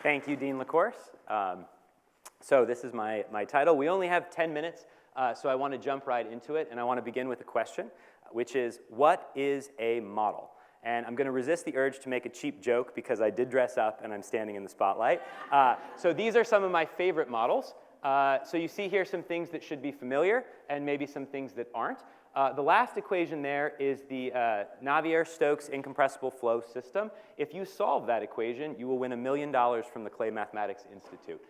Thank you, Dean LaCourse. So this is my title. We only have 10 minutes, so I want to jump right into it, and I want to begin with a question, which is, what is a model? And I'm going to resist the urge to make a cheap joke because I did dress up and I'm standing in the spotlight. So these are some of my favorite models. So you see here some things that should be familiar and maybe some things that aren't. The last equation there is the Navier-Stokes incompressible flow system. If you solve that equation, you will win $1 million from the Clay Mathematics Institute.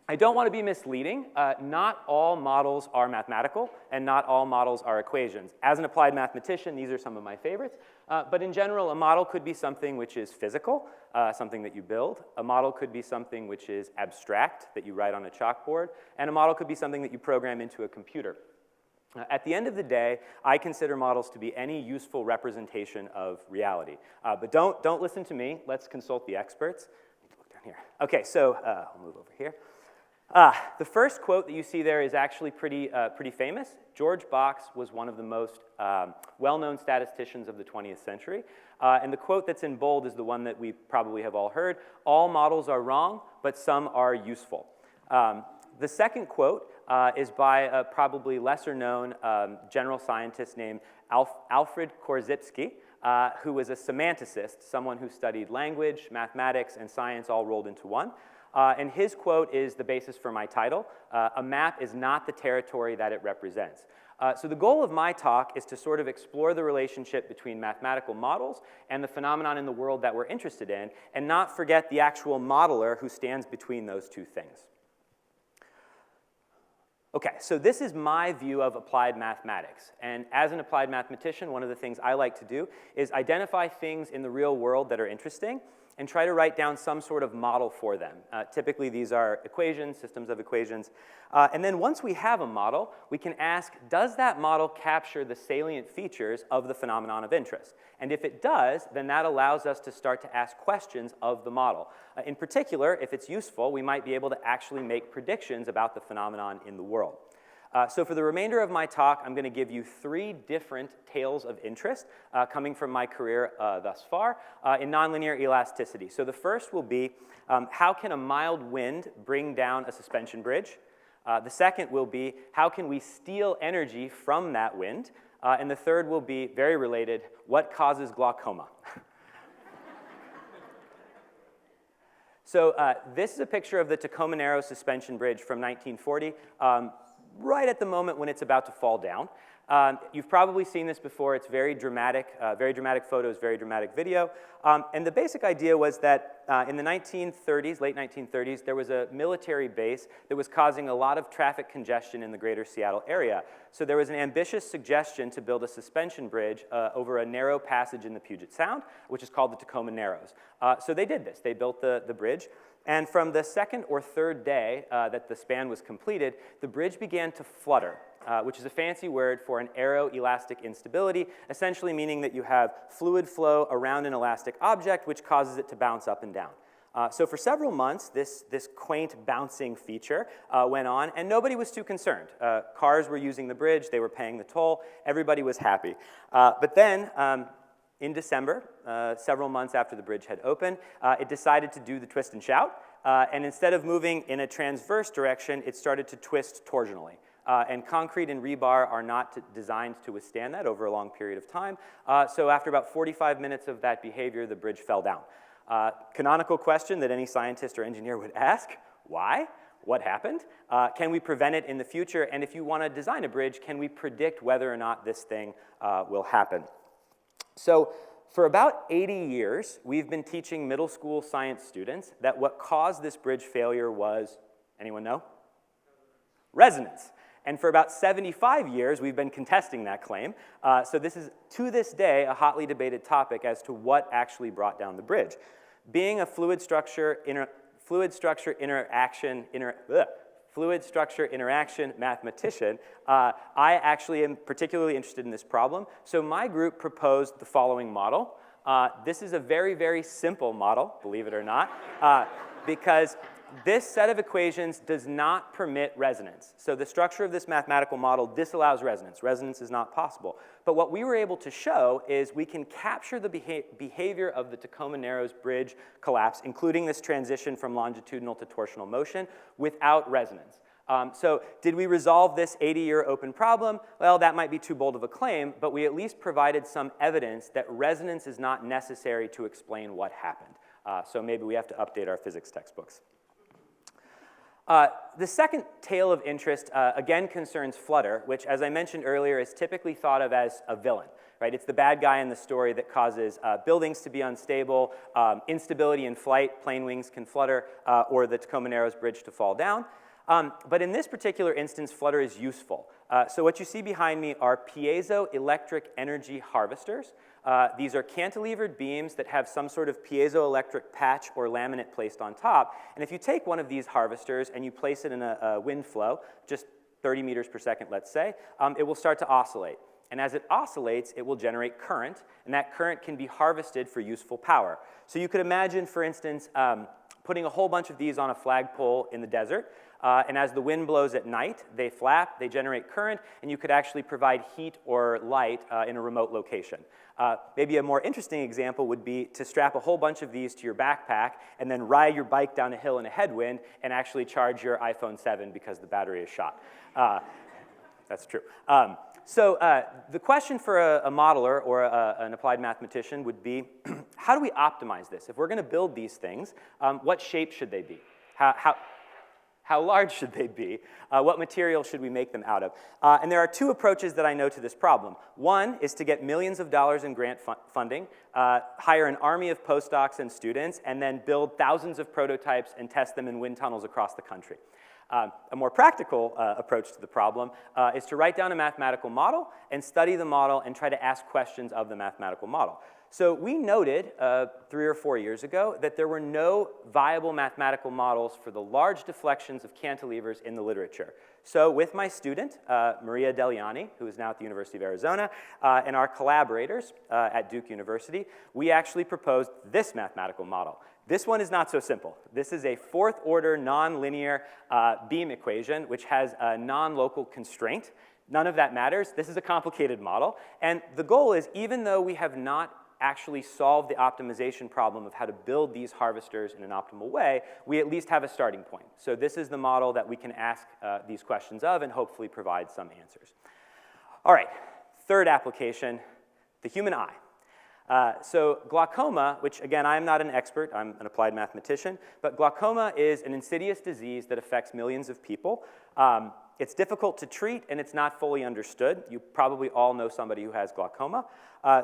I don't want to be misleading. Not all models are mathematical, and not all models are equations. As an applied mathematician, these are some of my favorites. But in general, a model could be something which is physical, something that you build. A model could be something which is abstract, that you write on a chalkboard. And a model could be something that you program into a computer. At the end of the day, I consider models to be any useful representation of reality. But don't listen to me. Let's consult the experts. I need to look down here. OK, so I'll move over here. The first quote that you see there is actually pretty famous. George Box was one of the most well-known statisticians of the 20th century. And the quote that's in bold is the one that we probably have all heard. All models are wrong, but some are useful. The second quote is by a probably lesser-known general scientist named Alfred Korzybski, who was a semanticist, someone who studied language, mathematics, and science all rolled into one. And his quote is the basis for my title. A map is not the territory that it represents. So the goal of my talk is to sort of explore the relationship between mathematical models and the phenomenon in the world that we're interested in, and not forget the actual modeler who stands between those two things. Okay, so this is my view of applied mathematics. And as an applied mathematician, one of the things I like to do is identify things in the real world that are interesting and try to write down some sort of model for them. Typically, these are equations, systems of equations. And then once we have a model, we can ask, does that model capture the salient features of the phenomenon of interest? And if it does, then that allows us to start to ask questions of the model. In particular, if it's useful, we might be able to actually make predictions about the phenomenon in the world. So for the remainder of my talk, I'm going to give you 3 different tales of interest coming from my career thus far in nonlinear elasticity. So the first will be, how can a mild wind bring down a suspension bridge? The second will be, how can we steal energy from that wind? And the third will be, very related, what causes glaucoma? So this is a picture of the Tacoma Narrow suspension bridge from 1940. Right at the moment when it's about to fall down. You've probably seen this before. It's very dramatic photos, very dramatic video. And the basic idea was that in the 1930s, late 1930s, there was a military base that was causing a lot of traffic congestion in the greater Seattle area. So there was an ambitious suggestion to build a suspension bridge over a narrow passage in the Puget Sound, which is called the Tacoma Narrows. So they did this. They built the bridge. And from the second or third day that the span was completed, the bridge began to flutter, which is a fancy word for an aeroelastic instability, essentially meaning that you have fluid flow around an elastic object, which causes it to bounce up and down. So for several months, this quaint bouncing feature went on, and nobody was too concerned. Cars were using the bridge. They were paying the toll. Everybody was happy. But then, in December, several months after the bridge had opened, it decided to do the twist and shout. And instead of moving in a transverse direction, it started to twist torsionally. And concrete and rebar are not designed to withstand that over a long period of time. So after about 45 minutes of that behavior, the bridge fell down. Canonical question that any scientist or engineer would ask, why? What happened? Can we prevent it in the future? And if you want to design a bridge, can we predict whether or not this thing will happen? So for about 80 years, we've been teaching middle school science students that what caused this bridge failure was, anyone know? Resonance. And for about 75 years, we've been contesting that claim. So this is, to this day, a hotly debated topic as to what actually brought down the bridge. Being a fluid structure interaction mathematician, I actually am particularly interested in this problem. So my group proposed the following model. This is a very, very simple model, believe it or not, because this set of equations does not permit resonance. So the structure of this mathematical model disallows resonance. Resonance is not possible. But what we were able to show is we can capture the behavior of the Tacoma Narrows Bridge collapse, including this transition from longitudinal to torsional motion, without resonance. So did we resolve this 80-year open problem? Well, that might be too bold of a claim, but we at least provided some evidence that resonance is not necessary to explain what happened. So maybe we have to update our physics textbooks. The second tale of interest, again, concerns flutter, which, as I mentioned earlier, is typically thought of as a villain. Right? It's the bad guy in the story that causes buildings to be unstable, instability in flight, plane wings can flutter, or the Tacoma Narrows Bridge to fall down. But in this particular instance, flutter is useful. So what you see behind me are piezoelectric energy harvesters. These are cantilevered beams that have some sort of piezoelectric patch or laminate placed on top. And if you take one of these harvesters and you place it in a wind flow, just 30 meters per second, let's say, it will start to oscillate. And as it oscillates, it will generate current, and that current can be harvested for useful power. So you could imagine, for instance, putting a whole bunch of these on a flagpole in the desert, and as the wind blows at night, they flap, they generate current, and you could actually provide heat or light in a remote location. Maybe a more interesting example would be to strap a whole bunch of these to your backpack and then ride your bike down a hill in a headwind and actually charge your iPhone 7 because the battery is shot. That's true. So the question for a modeler or an applied mathematician would be, how do we optimize this? If we're going to build these things, what shape should they be? How large should they be? What material should we make them out of? And there are two approaches that I know to this problem. One is to get millions of dollars in grant funding, hire an army of postdocs and students, and then build thousands of prototypes and test them in wind tunnels across the country. A more practical approach to the problem is to write down a mathematical model and study the model and try to ask questions of the mathematical model. So we noted 3 or 4 years ago that there were no viable mathematical models for the large deflections of cantilevers in the literature. So with my student, Maria Deliani, who is now at the University of Arizona, and our collaborators at Duke University, we actually proposed this mathematical model. This one is not so simple. This is a fourth-order nonlinear beam equation, which has a non-local constraint. None of that matters. This is a complicated model. And the goal is, even though we have not actually solved the optimization problem of how to build these harvesters in an optimal way, we at least have a starting point. So this is the model that we can ask these questions of and hopefully provide some answers. All right, third application, the human eye. So glaucoma, which again, I'm not an expert, I'm an applied mathematician, but glaucoma is an insidious disease that affects millions of people. It's difficult to treat and it's not fully understood. You probably all know somebody who has glaucoma.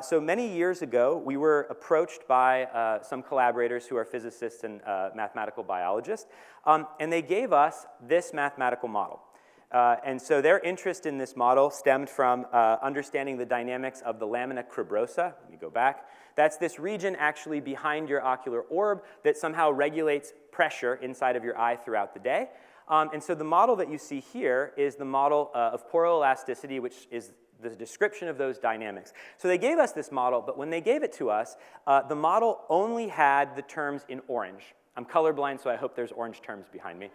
So many years ago, we were approached by some collaborators who are physicists and mathematical biologists, and they gave us this mathematical model. And so their interest in this model stemmed from understanding the dynamics of the lamina cribrosa. Let me go back. That's this region actually behind your ocular orb that somehow regulates pressure inside of your eye throughout the day. And so the model that you see here is the model of poroelasticity, which is the description of those dynamics. So they gave us this model, but when they gave it to us, the model only had the terms in orange. I'm colorblind, so I hope there's orange terms behind me.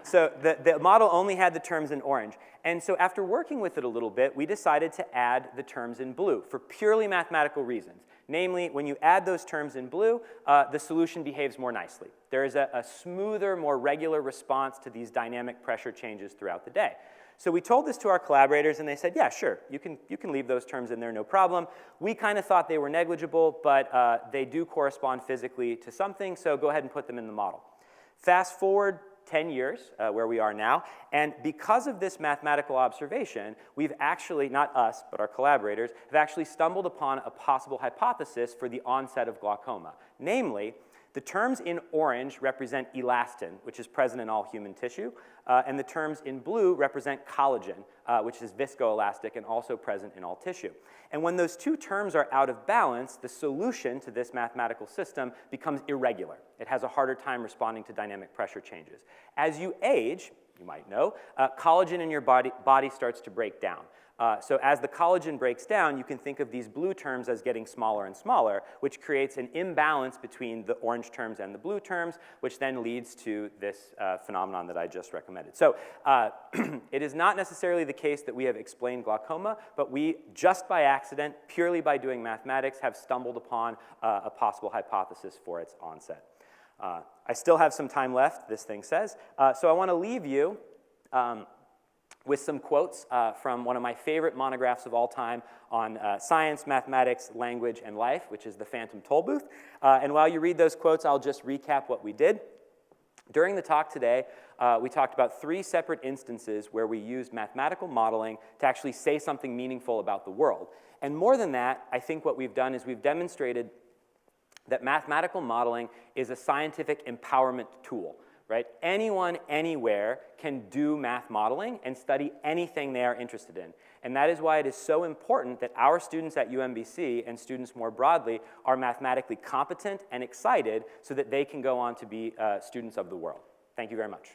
So the model only had the terms in orange. And so after working with it a little bit, we decided to add the terms in blue for purely mathematical reasons. Namely, when you add those terms in blue, the solution behaves more nicely. There is a smoother, more regular response to these dynamic pressure changes throughout the day. So we told this to our collaborators, and they said, yeah, sure, you can leave those terms in there, no problem. We kind of thought they were negligible, but they do correspond physically to something, so go ahead and put them in the model. Fast forward 10 years, where we are now, and because of this mathematical observation, we've actually, not us, but our collaborators, have actually stumbled upon a possible hypothesis for the onset of glaucoma. Namely, the terms in orange represent elastin, which is present in all human tissue, and the terms in blue represent collagen, which is viscoelastic and also present in all tissue. And when those two terms are out of balance, the solution to this mathematical system becomes irregular. It has a harder time responding to dynamic pressure changes. As you age, you might know, collagen in your body starts to break down. So as the collagen breaks down, you can think of these blue terms as getting smaller and smaller, which creates an imbalance between the orange terms and the blue terms, which then leads to this phenomenon that I just recommended. So it is not necessarily the case that we have explained glaucoma, but we, just by accident, purely by doing mathematics, have stumbled upon a possible hypothesis for its onset. I still have some time left, this thing says, so I want to leave you with some quotes from one of my favorite monographs of all time on science, mathematics, language, and life, which is The Phantom Tollbooth. And while you read those quotes, I'll just recap what we did. During the talk today, we talked about 3 separate instances where we used mathematical modeling to actually say something meaningful about the world. And more than that, I think what we've done is we've demonstrated that mathematical modeling is a scientific empowerment tool. Right? Anyone, anywhere can do math modeling and study anything they are interested in. And that is why it is so important that our students at UMBC and students more broadly are mathematically competent and excited so that they can go on to be students of the world. Thank you very much.